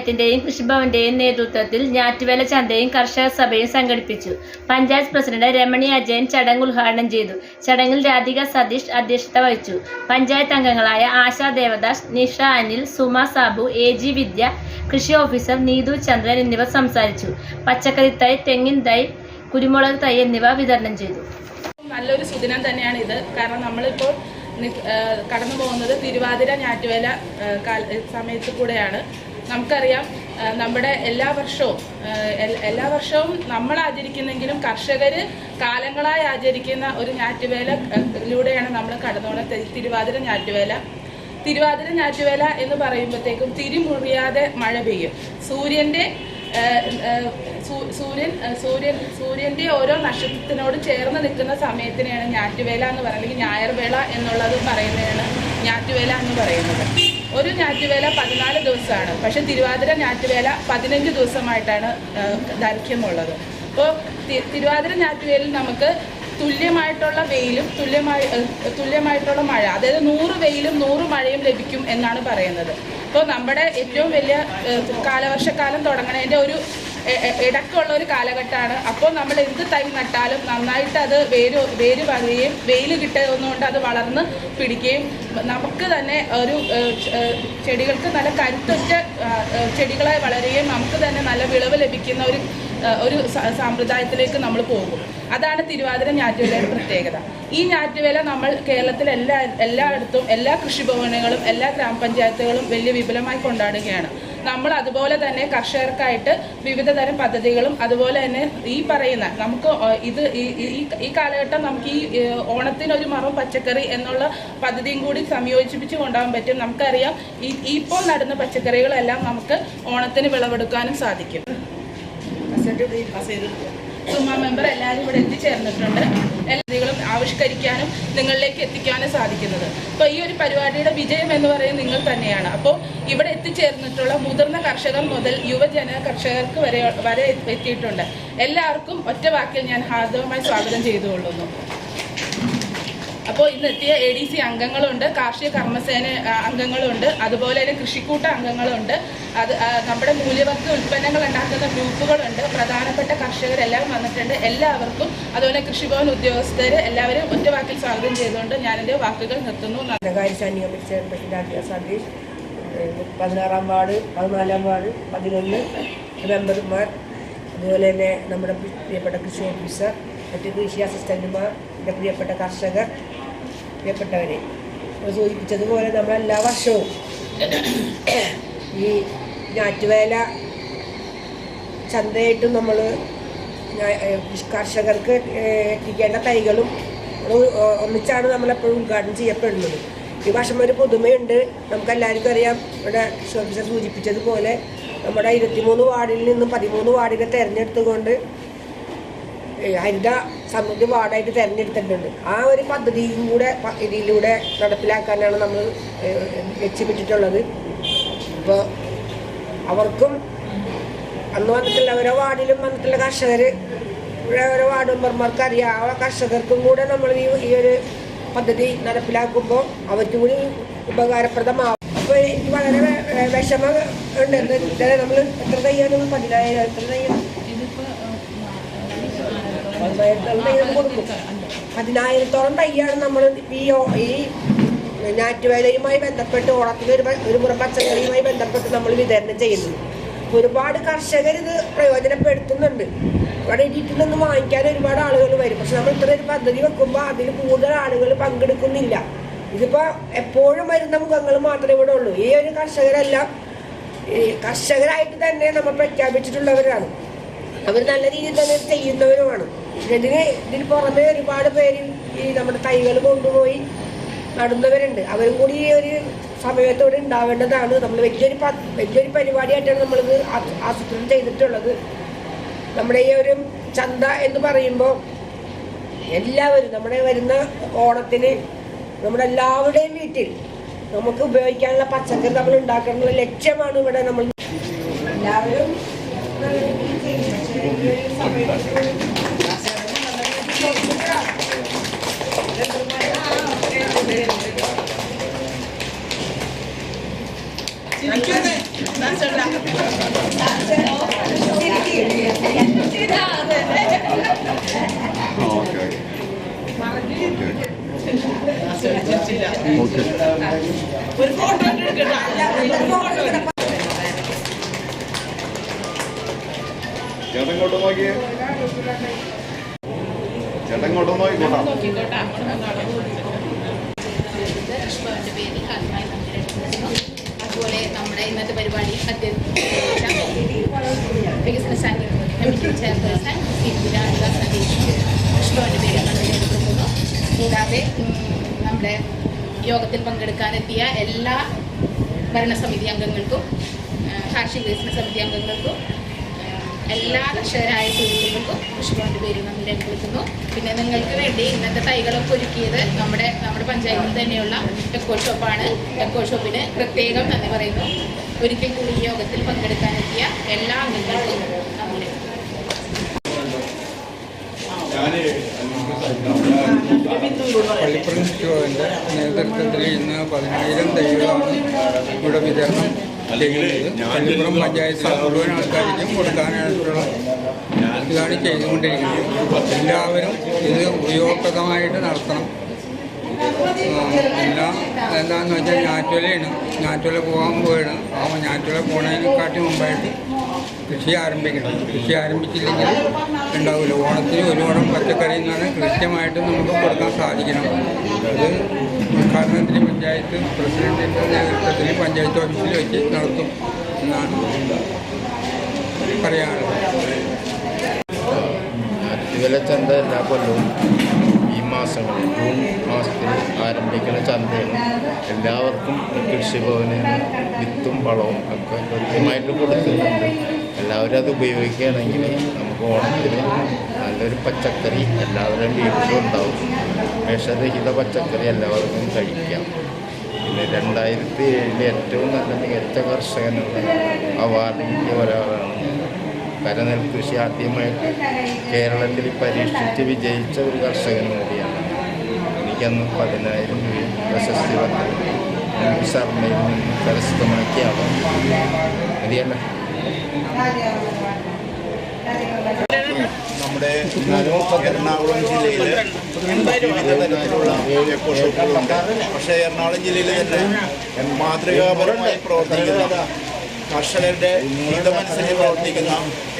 പഞ്ചായത്തിന്റെയും കൃഷിഭവന്റെയും നേതൃത്വത്തിൽ ഞാറ്റുവേല ചന്തയും കർഷക സഭയും സംഘടിപ്പിച്ചു. പഞ്ചായത്ത് പ്രസിഡന്റ് രമണി അജയൻ ചടങ്ങ് ഉദ്ഘാടനം ചെയ്തു. ചടങ്ങിൽ രാധിക സതീഷ് അധ്യക്ഷത വഹിച്ചു. പഞ്ചായത്ത് അംഗങ്ങളായ ആശാ ദേവദാസ്, നിഷ അനിൽ, സുമ സാബു, AG വിദ്യ, കൃഷി ഓഫീസർ നീതു ചന്ദ്രൻ എന്നിവർ സംസാരിച്ചു. പച്ചക്കറി തൈ, തെങ്ങിൻ തൈ, കുരുമുളക് തൈ എന്നിവ വിതരണം ചെയ്തു. നല്ലൊരു സുദിനം തന്നെയാണ് ഇത്. കാരണം നമ്മളിപ്പോൾ കടന്നു പോകുന്നത് തിരുവാതിര ഞാറ്റുവേല സമയത്ത് കൂടെയാണ്. നമുക്കറിയാം, നമ്മുടെ എല്ലാ വർഷവും നമ്മൾ ആചരിക്കുന്നെങ്കിലും കർഷകർ കാലങ്ങളായി ആചരിക്കുന്ന ഒരു ഞാറ്റുവേലയിലൂടെയാണ് നമ്മൾ കടന്നു പോകുന്നത്. തിരുവാതിര ഞാറ്റുവേല എന്ന് പറയുമ്പോഴത്തേക്കും തിരിമുറിയാതെ മഴ പെയ്യും. സൂര്യന്റെ ഓരോ നക്ഷത്രത്തിനോട് ചേർന്ന് നിൽക്കുന്ന സമയത്തിനെയാണ് ഞാറ്റുവേല എന്ന് പറയുന്നത്, അല്ലെങ്കിൽ ഞായർവേള എന്നുള്ളത് പറയുന്നതാണ് ഞാറ്റുവേല എന്ന് പറയുന്നത്. ഒരു ഞാറ്റുവേല 14 ദിവസമാണ്. പക്ഷെ തിരുവാതിര ഞാറ്റുവേല 15 ദിവസമായിട്ടാണ് ദൈർഘ്യമുള്ളത്. അപ്പോൾ തിരുവാതിര ഞാറ്റുവേലിൽ നമുക്ക് തുല്യമായിട്ടുള്ള വെയിലും തുല്യമായിട്ടുള്ള മഴ, അതായത് 100 വെയിലും 100 മഴയും ലഭിക്കും എന്നാണ് പറയുന്നത്. അപ്പോൾ നമ്മുടെ ഏറ്റവും വലിയ കാലവർഷക്കാലം തുടങ്ങണതിൻ്റെ ഒരു ഇടക്കുള്ള ഒരു കാലഘട്ടമാണ്. അപ്പോൾ നമ്മൾ എന്ത് തൈ നട്ടാലും നന്നായിട്ട് അത് വേര് വരികയും വെയിൽ കിട്ടുന്നതുകൊണ്ട് അത് വളർന്ന് പിടിക്കുകയും നമുക്ക് തന്നെ ഒരു ചെടികൾക്ക് നല്ല കരുത്തുറ്റ ചെടികളായി വളരുകയും നമുക്ക് തന്നെ നല്ല വിളവ് ലഭിക്കുന്ന ഒരു സമ്പ്രദായത്തിലേക്ക് നമ്മൾ പോകും. അതാണ് തിരുവാതിര ഞാറ്റുവേലയുടെ പ്രത്യേകത. ഈ ഞാറ്റുവേല നമ്മൾ കേരളത്തിൽ എല്ലായിടത്തും എല്ലാ കൃഷിഭവനുകളും എല്ലാ ഗ്രാമപഞ്ചായത്തുകളും വലിയ വിപുലമായി കൊണ്ടാടുകയാണ്. നമ്മൾ അതുപോലെ തന്നെ കർഷകർക്കായിട്ട് വിവിധ തരം പദ്ധതികളും അതുപോലെ തന്നെ ഈ പറയുന്ന നമുക്ക് ഈ കാലഘട്ടം നമുക്ക് ഈ ഓണത്തിനൊരു മറം പച്ചക്കറി എന്നുള്ള പദ്ധതിയും കൂടി സംയോജിപ്പിച്ച് കൊണ്ടുപോകാൻ പറ്റും. നമുക്കറിയാം, ഇപ്പോൾ നടുന്ന പച്ചക്കറികളെല്ലാം നമുക്ക് ഓണത്തിന് വിളവെടുക്കാനും സാധിക്കും. സുമ മെമ്പർ എല്ലാവരും ഇവിടെ എത്തിച്ചേർന്നിട്ടുണ്ട്. എല്ലാ ആവിഷ്കരിക്കാനും നിങ്ങളിലേക്ക് എത്തിക്കാനും സാധിക്കുന്നത്. അപ്പോൾ ഈ ഒരു പരിപാടിയുടെ വിജയം എന്ന് പറയുന്നത് നിങ്ങൾ തന്നെയാണ്. അപ്പോൾ ഇവിടെ എത്തിച്ചേർന്നിട്ടുള്ള മുതിർന്ന കർഷകർ മുതൽ യുവജന കർഷകർക്ക് വരെ എത്തിയിട്ടുണ്ട്. എല്ലാവർക്കും ഒറ്റ വാക്കിൽ ഞാൻ ഹാർദവമായി സ്വാഗതം ചെയ്തുകൊള്ളുന്നു. അപ്പോൾ ഇന്നെത്തിയ ADC അംഗങ്ങളുണ്ട്, കാർഷിക കർമ്മസേന അംഗങ്ങളുണ്ട്, അതുപോലെ തന്നെ കൃഷിക്കൂട്ട അംഗങ്ങളുണ്ട്, നമ്മുടെ മൂല്യവർഗ്ഗ ഉൽപ്പന്നങ്ങൾ ഉണ്ടാക്കുന്ന ഗ്രൂപ്പുകളുണ്ട്, പ്രധാനപ്പെട്ട കർഷകരെല്ലാം വന്നിട്ടുണ്ട്. എല്ലാവർക്കും അതുപോലെ കൃഷിഭവൻ ഉദ്യോഗസ്ഥർ എല്ലാവരും ഒറ്റ വാക്കിൽ സ്വാഗതം ചെയ്തുകൊണ്ട് ഞാൻ എൻ്റെ വാക്കുകൾ നിർത്തുന്നു. സതീഷ്, 16-ാം വാർഡ്, 14-ാം വാർഡ്, 11 മെമ്പർമാർ, അതുപോലെ തന്നെ നമ്മുടെ പ്രിയപ്പെട്ട കൃഷി ഓഫീസർ, മറ്റ് കൃഷി അസിസ്റ്റന്റുമാർ, എൻ്റെ പ്രിയപ്പെട്ട കർഷകർ, പ്രിയപ്പെട്ടവരെ, സൂചിപ്പിച്ചതുപോലെ നമ്മൾ എല്ലാ വർഷവും ഈ ഞാറ്റുവേല ചന്തയായിട്ടും നമ്മൾ കർഷകർക്ക് എത്തിക്കേണ്ട തൈകളും ഒന്നിച്ചാണ് നമ്മളെപ്പോഴും ഉദ്ഘാടനം ചെയ്യപ്പെടുന്നത്. ഈ വർഷം ഒരു പുതുമയുണ്ട്. നമുക്കെല്ലാവർക്കും അറിയാം, ഇവിടെ കൃഷി ഓഫീസർ സൂചിപ്പിച്ചതുപോലെ നമ്മുടെ 23 വാർഡിൽ നിന്നും 13 വാർഡിനെ തിരഞ്ഞെടുത്തുകൊണ്ട് ഹരിത സമൃദ്ധി വാർഡായിട്ട് തിരഞ്ഞെടുത്തിട്ടുണ്ട്. ആ ഒരു പദ്ധതിയും കൂടെ ഇതിലൂടെ നടപ്പിലാക്കാനാണ് നമ്മൾ ലക്ഷ്യമിട്ടിട്ടുള്ളത്. അപ്പോൾ അവർക്കും അന്ന് വന്നിട്ടുള്ള ഓരോ വാർഡിലും വന്നിട്ടുള്ള കർഷകർ, ഇവിടെ ഓരോ വാർഡ് മെമ്പർമാർക്ക് അറിയാം, ആ കർഷകർക്കും കൂടെ നമ്മൾ ഈ ഒരു പദ്ധതി നടപ്പിലാക്കുമ്പോൾ അവർക്കും കൂടി ഉപകാരപ്രദമാവും. അപ്പോൾ എനിക്ക് വളരെ വിഷമം ഉണ്ട്. നമ്മൾ എത്ര തയ്യാണ്? 10,000 എത്ര തയ്യാണ്? 10,000-ഓളം തയ്യാണ് നമ്മൾ ഈ ഞാറ്റുവേലയുമായി ബന്ധപ്പെട്ട് ഓണത്തിന് ഒരു മുറ പച്ചക്കറിയുമായി ബന്ധപ്പെട്ട് നമ്മൾ വിതരണം ചെയ്യുന്നത്. ഒരുപാട് കർഷകർ ഇത് പ്രയോജനപ്പെടുത്തുന്നുണ്ട്. ഇവിടെ വീട്ടിൽ നിന്ന് വാങ്ങിക്കാൻ ഒരുപാട് ആളുകൾ വരും. പക്ഷെ നമ്മൾ ഇത്ര ഒരു പദ്ധതി വെക്കുമ്പോൾ അതിൽ കൂടുതൽ ആളുകൾ പങ്കെടുക്കുന്നില്ല. ഇതിപ്പോൾ എപ്പോഴും വരുന്ന മുഖങ്ങൾ മാത്രമേ ഇവിടെ ഉള്ളൂ. ഈ ഒരു കർഷകരെല്ലാം കർഷകരായിട്ട് തന്നെ നമ്മൾ പ്രഖ്യാപിച്ചിട്ടുള്ളവരാണ്. അവർ നല്ല രീതിയിൽ തന്നെ ചെയ്യുന്നവരുമാണ്. ഇതിന് പുറമെ ഒരുപാട് പേര് ഈ നമ്മുടെ തൈകൾ കൊണ്ടുപോയി നടുന്നവരുണ്ട്. അവരും കൂടി ഈ ഒരു സമയത്തോടെ ഉണ്ടാവേണ്ടതാണ്. നമ്മൾ വലിയൊരു പരിപാടിയായിട്ടാണ് നമ്മളിത് ആസൂത്രണം ചെയ്തിട്ടുള്ളത്. നമ്മുടെ ഈ ഒരു ചന്ത എന്ന് പറയുമ്പോൾ എല്ലാവരും നമ്മുടെ വരുന്ന ഓണത്തിന് നമ്മുടെ എല്ലാവരുടെയും വീട്ടിൽ നമുക്ക് ഉപയോഗിക്കാനുള്ള പച്ചക്കറി നമ്മൾ ഉണ്ടാക്കാനുള്ള ലക്ഷ്യമാണ് ഇവിടെ നമ്മൾ എല്ലാവരും ഒരു ഫോട്ടോ എടുക്കട്ടെ. ചേട്ടൻ ഇങ്ങോട്ട് നോക്കിയേ, ചേട്ടൻ ഇങ്ങോട്ട് നോക്കിക്കോട്ടാ. അതുപോലെ നമ്മുടെ ഇന്നത്തെ പരിപാടി വികസന കമ്മിറ്റി ചെയർപേഴ്സൺ കൃഷ്ണന്റെ പേരിൽ നടത്തിയെടുക്കുന്നു. കൂടാതെ നമ്മുടെ യോഗത്തിൽ പങ്കെടുക്കാനെത്തിയ എല്ലാ ഭരണസമിതി അംഗങ്ങൾക്കും കാർഷിക വികസന സമിതി അംഗങ്ങൾക്കും എല്ലാ കർഷകരായ സുഹൃത്തുക്കൾക്കും കൃഷിഭവന്റെ പേരിൽ നന്ദി രേഖപ്പെടുത്തുന്നു. പിന്നെ നിങ്ങൾക്ക് വേണ്ടി ഇന്നത്തെ തൈകളൊക്കെ ഒരുക്കിയത് നമ്മുടെ പഞ്ചായത്തിൽ തന്നെയുള്ള എക്കോ ഷോപ്പാണ്. എക്കോ ഷോപ്പിന് പ്രത്യേകം നന്ദി പറയുന്നു. ഒരിക്കൽ കൂടി ഈ യോഗത്തിൽ പങ്കെടുക്കാനെത്തിയ എല്ലാ അംഗങ്ങൾക്കും നന്ദി പള്ളിപ്പുറം കൃഷിഭവൻ്റെ നേതൃത്വത്തിൽ ഇന്ന് 10,000 തൈകളാണ് ഇവിടെ വിതരണം ചെയ്യുന്നത്. പള്ളിപ്പുറം പഞ്ചായത്ത് മുഴുവൻ ആൾക്കാർക്കും കൊടുക്കാനായിട്ടുള്ള ഇതാണ് ചെയ്തുകൊണ്ടിരിക്കുന്നത്. എല്ലാവരും ഇത് ഉപയോഗപ്രദമായിട്ട് നടത്തണം. എല്ലാം എന്താണെന്ന് വെച്ചാൽ ഞാറ്റുവലയാണ്. ഞാറ്റുവല പോകാൻ പോയാണ്. ആ ഞാറ്റുവല പോണതിനെക്കാട്ടി മുമ്പായിട്ട് കൃഷി ആരംഭിക്കണം. കൃഷി ആരംഭിച്ചില്ലെങ്കിൽ ഉണ്ടാവില്ല. ഓണത്തിന് ഒരു ഓണം പച്ചക്കറിയിൽ നിന്നാണ് കൃത്യമായിട്ട് നമുക്ക് കൊടുക്കാൻ സാധിക്കണം. അത് ഉദ്ഘാടനത്തിന് പഞ്ചായത്ത് പ്രസിഡന്റിൻ്റെ നേതൃത്വത്തിൽ പഞ്ചായത്ത് ഓഫീസിൽ വെച്ച് നടത്തും എന്നാണ് പറയാനുള്ളത്. ഞാറ്റുവേല ചന്ത എല്ലാ കൊല്ലവും ഈ മാസങ്ങളിൽ ജൂൺ മാസത്തിൽ ആരംഭിക്കുന്ന ചന്തയാണ്. എല്ലാവർക്കും കൃഷിഭവനിൽ വിത്തും വളവും ഒക്കെ കൃത്യമായിട്ട് കൊടുക്കുന്നുണ്ട്. എല്ലാവരും അത് ഉപയോഗിക്കുകയാണെങ്കിൽ നമുക്ക് ഓണത്തിന് നല്ലൊരു പച്ചക്കറി എല്ലാവരുടെയും വീട്ടിലും ഉണ്ടാവും. വിഷരഹിത പച്ചക്കറി എല്ലാവർക്കും കഴിക്കാം. പിന്നെ 2007 ഏറ്റവും നല്ല മികച്ച കർഷകനുള്ള അവാർഡ് കിട്ടിയ ഒരാളാണ് ഞാൻ. കരനെൽ കൃഷി ആദ്യമായിട്ട് കേരളത്തിൽ പരീക്ഷിച്ച് വിജയിച്ച ഒരു കർഷകൻ കൂടിയാണ്. എനിക്കന്ന് 10,000 രൂപ പ്രശസ്തി വന്നത് ശർമ്മയിൽ നിന്ന് കരസ്ഥമാക്കിയാണ്. മതിയല്ല. നമ്മുടെ എറണാകുളം ജില്ലയിൽ വിവിധ തരത്തിലുള്ള എക്കോ ഷോപ്പുകളുണ്ട്. പക്ഷേ എറണാകുളം ജില്ലയിൽ തന്നെ മാതൃകാപരമായി പ്രവർത്തിക്കുന്ന കർഷകരുടെ ഹിതമനുസരിച്ച് പ്രവർത്തിക്കുന്ന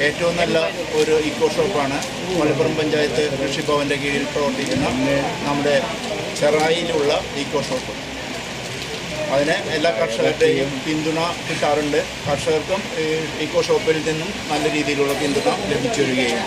ഏറ്റവും നല്ല ഒരു ഇക്കോ ഷോപ്പാണ് മലപ്പുറം പഞ്ചായത്ത് കൃഷിഭവൻ്റെ കീഴിൽ പ്രവർത്തിക്കുന്ന നമ്മുടെ ചെറായിലുള്ള ഇക്കോ ഷോപ്പ്. അതിന് എല്ലാ കർഷകരുടെയും പിന്തുണ കിട്ടാറുണ്ട്. കർഷകർക്കും ഇക്കോ ഷോപ്പിൽ നിന്നും നല്ല രീതിയിലുള്ള പിന്തുണ ലഭിച്ചു വരികയും